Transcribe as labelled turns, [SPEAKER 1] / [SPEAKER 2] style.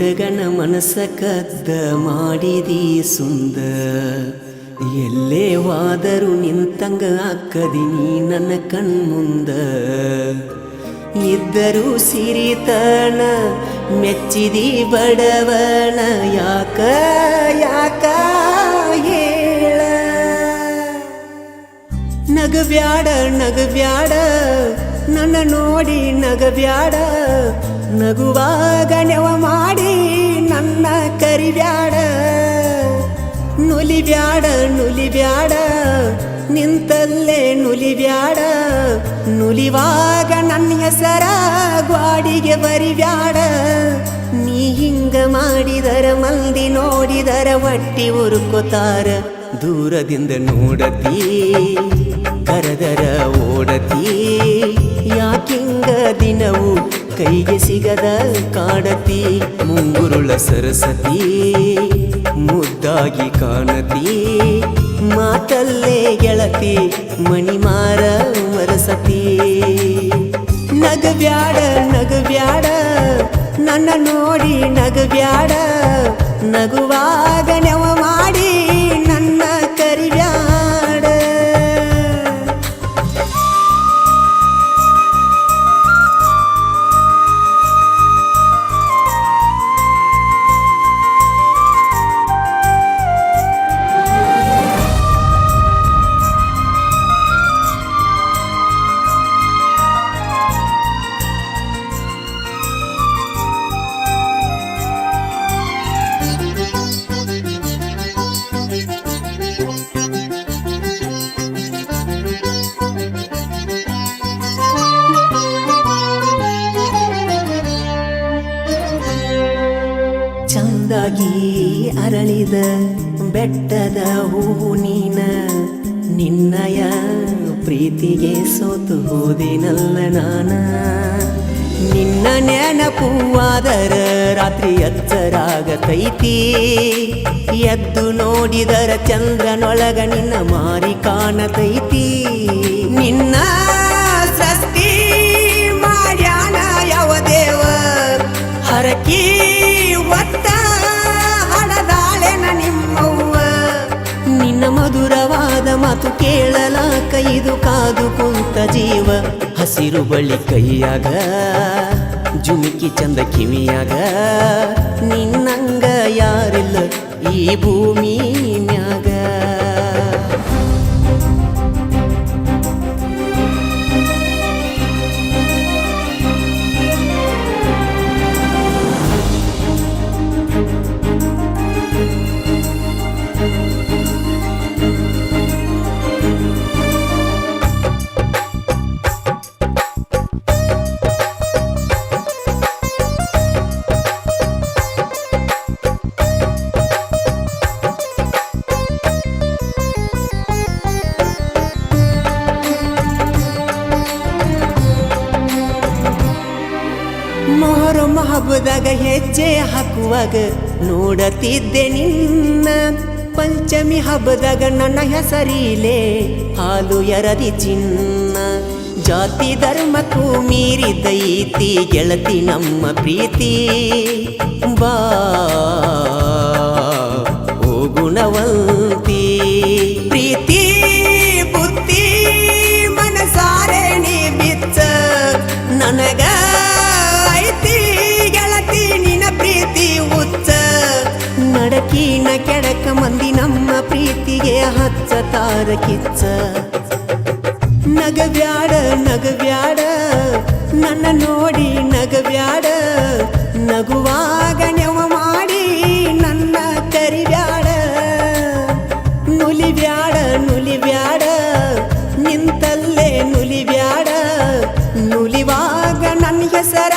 [SPEAKER 1] ಹುಡುಗನ ಮನಸ್ಸ ಕದ್ದ ಮಾಡಿದಿ ಸುಂದ ಎಲ್ಲೇ ವಾದರು ನಿಂತಂಗ ಅಕ್ಕದಿನಿ ನನ್ನ ಕಣ್ಮುಂದ ಇದ್ದರೂ ಸಿರಿತನ ಮೆಚ್ಚಿದಿ ಬಡವನ ಯಾಕ ಯಾಕ ಹೇಳ ನಗಬ್ಯಾಡ ನಗಬ್ಯಾಡ ನನ್ನ ನೋಡಿ ನಗಬ್ಯಾಡ ನಗುವಾಗ ನೆವ ಮಾಡಿ ನನ್ನ ಕರಿಬ್ಯಾಡ ನುಲಿಬ್ಯಾಡ ನುಲಿಬ್ಯಾಡ ನಿಂತಲ್ಲೇ ನುಲಿಬ್ಯಾಡ ನುಲಿವಾಗ ನನ್ನ ಹೆಸರ ಗ್ವಾಡಿಗೆ ಬರಿಬ್ಯಾಡ ನೀ ಹಿಂಗ ಮಾಡಿದರ ಮಂದಿ ನೋಡಿದರ ಒಟ್ಟಿ ಉರುಕೋತಾರ ದೂರದಿಂದ ನೋಡತಿ ಕರೆದರ ಓಡತಿ ಯಾಕಿಂಗ ದಿನವು ಕೈಗೆ ಸಿಗದ ಕಾಡತಿ ಮುಂಗುರುಳ ಸರಸತಿ ಮುದ್ದಾಗಿ ಕಾಣತಿ ಮಾತಲ್ಲೇ ಗೆಳತಿ ಮಣಿಮಾರ ಮರಸತಿ ನಗಬ್ಯಾಡ ನಗಬ್ಯಾಡ ನನ್ನ ನೋಡಿ ನಗಬ್ಯಾಡ ನಗುವಾಗ ನೆವ ಮಾಡಿ ನನ್ನ ಕರಿಬ್ಯಾಡ ಚಂದಾಗಿ ಅರಳಿದ ಬೆಟ್ಟದ ಹೂವು ನೀನ ನಿನ್ನಯ ಪ್ರೀತಿಗೆ ಸೋತು ಹೋದಿನಲ್ಲ ನಾನ ನಿನ್ನ ನೆನಪುವಾದರ ರಾತ್ರಿ ಎಚ್ಚರಾಗತೈತಿ ಎದ್ದು ನೋಡಿದರ ಚಂದ್ರನೊಳಗ ನಿನ್ನ ಮಾರಿ ಕಾಣತೈತಿ ನಿನ್ನ ಸೃಷ್ಟಿ ಮಾಡ್ಯಾನ ಯಾವ ದೇವ ಹರಕಿ ಒತ್ತ ಹಣದಾಳೆನ ನಿಮ್ಮವ್ವ ನಿನ್ನ ಮಧುರವಾದ ಮಾತು ಕೇಳಲಾಕ ಇದು ಕಾದು ಕುಂತ ಜೀವ ಹಸಿರು ಬಳಿ ಕೈಯಾಗ ಜುಮಿಕಿ ಚಂದ ಕಿವಿಯಾಗ ನಿನ್ನಂಗ ಯಾರಿಲ್ಲ ಈ ಭೂಮಿ ಮ್ಯಾಗ ಮೊಹರಂ ಹಬ್ಬದಾಗ ಹೆಜ್ಜೆ ಹಾಕುವಾಗ ನೋಡತಿದ್ದೆ ನಿನ್ನ ಪಂಚಮಿ ಹಬ್ಬದಾಗ ನನ್ನ ಹೆಸರಿಲೆ ಹಾಲು ಎರದಿ ಚಿನ್ನ ಜಾತಿ ಧರ್ಮಕ್ಕೂ ಮೀರಿದೈತಿ ಗೆಳತಿ ನಮ್ಮ ಪ್ರೀತಿ ಬಾ ಓ ಗುಣವಂತಿ ಪ್ರೀತಿ ಬುದ್ಧಿ ಮನಸಾರೆ ನೀ ಬಿಚ್ಚ ನನಗ ನಡಕಿನ ಕೆಡಕ ಮಂದಿ ನಮ್ಮ ಪ್ರೀತಿಗೆ ಹಚ್ಚತಾರ ಕಿಚ್ಚ ನಗಬ್ಯಾಡ ನಗಬ್ಯಾಡ ನನ್ನ ನೋಡಿ ನಗಬ್ಯಾಡ ನಗುವಾಗ ನೆವ ಮಾಡಿ ನನ್ನ ಕರಿಬ್ಯಾಡ ನುಲಿಬ್ಯಾಡ ನುಲಿಬ್ಯಾಡ ನಿಂತಲ್ಲೇ ನುಲಿಬ್ಯಾಡ ನುಲಿವಾಗ ನನ್ನ ಹೆಸರ